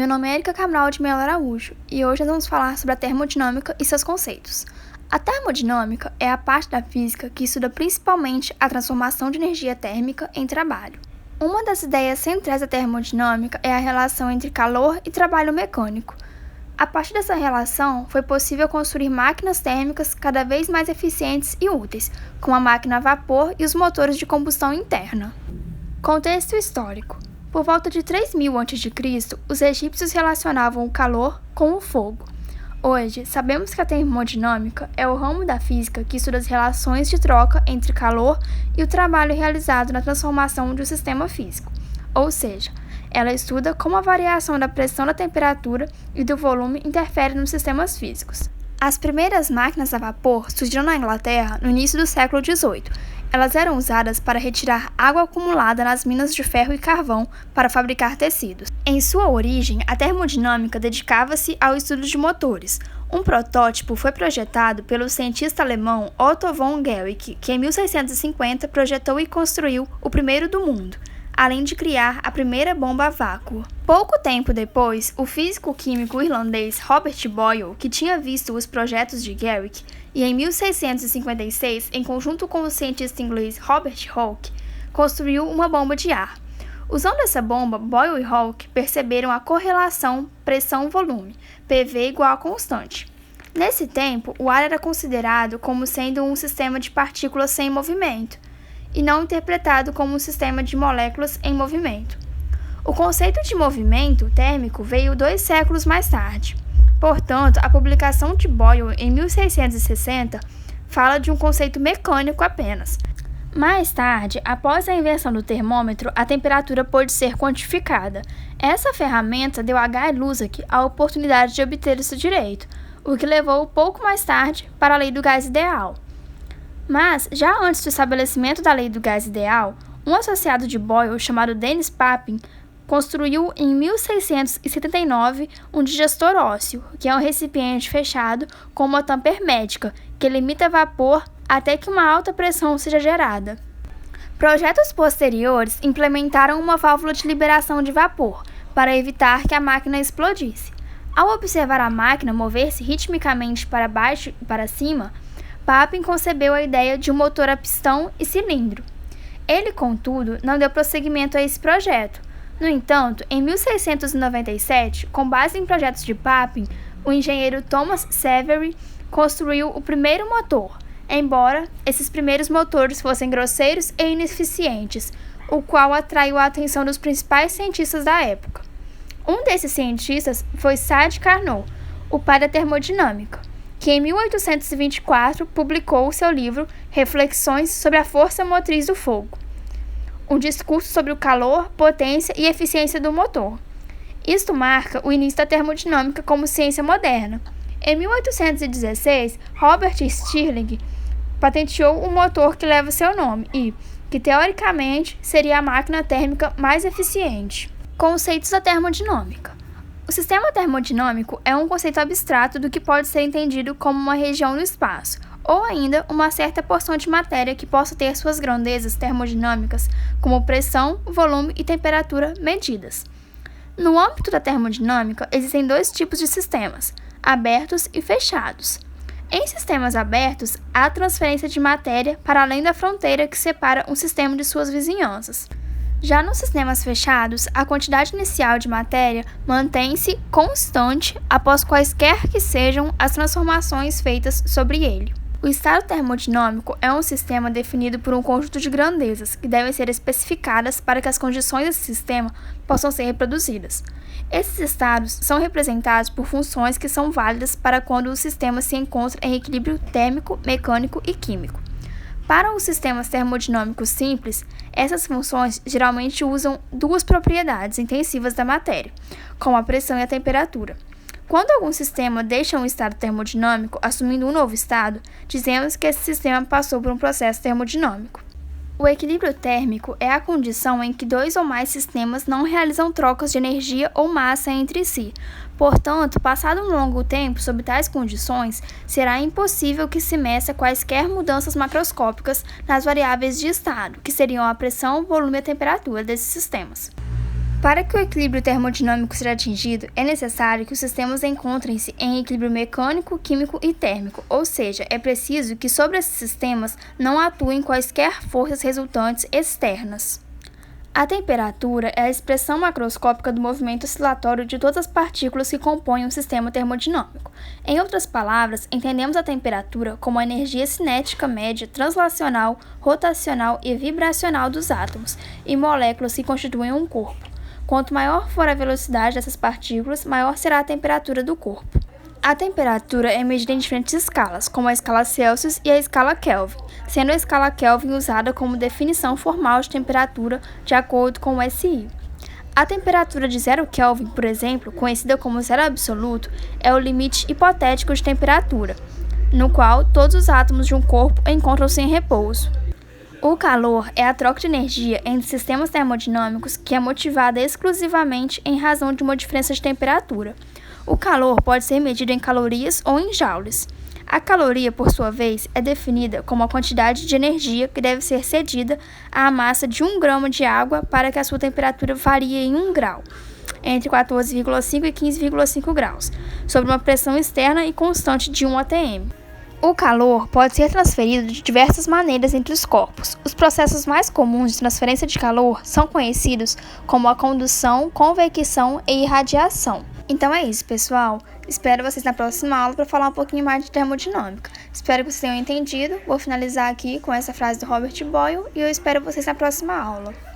meu nome é Erika Cabral de Melo Araújo e hoje nós vamos falar sobre a termodinâmica e seus conceitos. A termodinâmica é a parte da física que estuda principalmente a transformação de energia térmica em trabalho. Uma das ideias centrais da termodinâmica é a relação entre calor e trabalho mecânico. A partir dessa relação, foi possível construir máquinas térmicas cada vez mais eficientes e úteis, como a máquina a vapor e os motores de combustão interna. Contexto histórico. Por volta de 3000 a.C., os egípcios relacionavam o calor com o fogo. Hoje, sabemos que a termodinâmica é o ramo da física que estuda as relações de troca entre calor e o trabalho realizado na transformação de um sistema físico. Ou seja, ela estuda como a variação da pressão da temperatura e do volume interfere nos sistemas físicos. As primeiras máquinas a vapor surgiram na Inglaterra no início do século XVIII. Elas eram usadas para retirar água acumulada nas minas de ferro e carvão para fabricar tecidos. Em sua origem, a termodinâmica dedicava-se ao estudo de motores. Um protótipo foi projetado pelo cientista alemão Otto von Guericke, que em 1650 projetou e construiu o primeiro do mundo, além de criar a primeira bomba a vácuo. Pouco tempo depois, o físico-químico irlandês Robert Boyle, que tinha visto os projetos de Guericke, e em 1656, em conjunto com o cientista inglês Robert Hooke, construiu uma bomba de ar. Usando essa bomba, Boyle e Hooke perceberam a correlação pressão-volume, PV igual a constante. Nesse tempo, o ar era considerado como sendo um sistema de partículas sem movimento, e não interpretado como um sistema de moléculas em movimento. O conceito de movimento térmico veio 2 séculos mais tarde. Portanto, a publicação de Boyle em 1660 fala de um conceito mecânico apenas. Mais tarde, após a invenção do termômetro, a temperatura pôde ser quantificada. Essa ferramenta deu a Guy Lussac a oportunidade de obter esse direito, o que levou pouco mais tarde para a lei do gás ideal. Mas, já antes do estabelecimento da lei do gás ideal, um associado de Boyle chamado Dennis Papin construiu em 1679 um digestor ósseo, que é um recipiente fechado com uma tampa hermética, que limita vapor até que uma alta pressão seja gerada. Projetos posteriores implementaram uma válvula de liberação de vapor, para evitar que a máquina explodisse. Ao observar a máquina mover-se ritmicamente para baixo e para cima, Papin concebeu a ideia de um motor a pistão e cilindro. Ele, contudo, não deu prosseguimento a esse projeto. No entanto, em 1697, com base em projetos de Papin, o engenheiro Thomas Savery construiu o primeiro motor, embora esses primeiros motores fossem grosseiros e ineficientes, o qual atraiu a atenção dos principais cientistas da época. Um desses cientistas foi Sadi Carnot, o pai da termodinâmica, que em 1824 publicou seu livro Reflexões sobre a Força Motriz do Fogo, um discurso sobre o calor, potência e eficiência do motor. Isto marca o início da termodinâmica como ciência moderna. Em 1816, Robert Stirling patenteou um motor que leva seu nome e, que teoricamente, seria a máquina térmica mais eficiente. Conceitos da termodinâmica. O sistema termodinâmico é um conceito abstrato do que pode ser entendido como uma região no espaço, ou ainda uma certa porção de matéria que possa ter suas grandezas termodinâmicas, como pressão, volume e temperatura medidas. No âmbito da termodinâmica, existem 2 tipos de sistemas, abertos e fechados. Em sistemas abertos, há transferência de matéria para além da fronteira que separa um sistema de suas vizinhanças. Já nos sistemas fechados, a quantidade inicial de matéria mantém-se constante após quaisquer que sejam as transformações feitas sobre ele. O estado termodinâmico é um sistema definido por um conjunto de grandezas que devem ser especificadas para que as condições desse sistema possam ser reproduzidas. Esses estados são representados por funções que são válidas para quando o sistema se encontra em equilíbrio térmico, mecânico e químico. Para os sistemas termodinâmicos simples, essas funções geralmente usam 2 propriedades intensivas da matéria, como a pressão e a temperatura. Quando algum sistema deixa um estado termodinâmico, assumindo um novo estado, dizemos que esse sistema passou por um processo termodinâmico. O equilíbrio térmico é a condição em que 2 ou mais sistemas não realizam trocas de energia ou massa entre si. Portanto, passado um longo tempo sob tais condições, será impossível que se meça quaisquer mudanças macroscópicas nas variáveis de estado, que seriam a pressão, o volume e a temperatura desses sistemas. Para que o equilíbrio termodinâmico seja atingido, é necessário que os sistemas encontrem-se em equilíbrio mecânico, químico e térmico, ou seja, é preciso que sobre esses sistemas não atuem quaisquer forças resultantes externas. A temperatura é a expressão macroscópica do movimento oscilatório de todas as partículas que compõem um sistema termodinâmico. Em outras palavras, entendemos a temperatura como a energia cinética média translacional, rotacional e vibracional dos átomos e moléculas que constituem um corpo. Quanto maior for a velocidade dessas partículas, maior será a temperatura do corpo. A temperatura é medida em diferentes escalas, como a escala Celsius e a escala Kelvin, sendo a escala Kelvin usada como definição formal de temperatura de acordo com o SI. A temperatura de 0 Kelvin, por exemplo, conhecida como zero absoluto, é o limite hipotético de temperatura, no qual todos os átomos de um corpo encontram-se em repouso. O calor é a troca de energia entre sistemas termodinâmicos que é motivada exclusivamente em razão de uma diferença de temperatura. O calor pode ser medido em calorias ou em joules. A caloria, por sua vez, é definida como a quantidade de energia que deve ser cedida à massa de 1 grama de água para que a sua temperatura varie em 1 grau, entre 14,5 e 15,5 graus, sob uma pressão externa e constante de 1 atm. O calor pode ser transferido de diversas maneiras entre os corpos. Os processos mais comuns de transferência de calor são conhecidos como a condução, convecção e irradiação. Então é isso, pessoal. Espero vocês na próxima aula para falar um pouquinho mais de termodinâmica. Espero que vocês tenham entendido. Vou finalizar aqui com essa frase do Robert Boyle e eu espero vocês na próxima aula.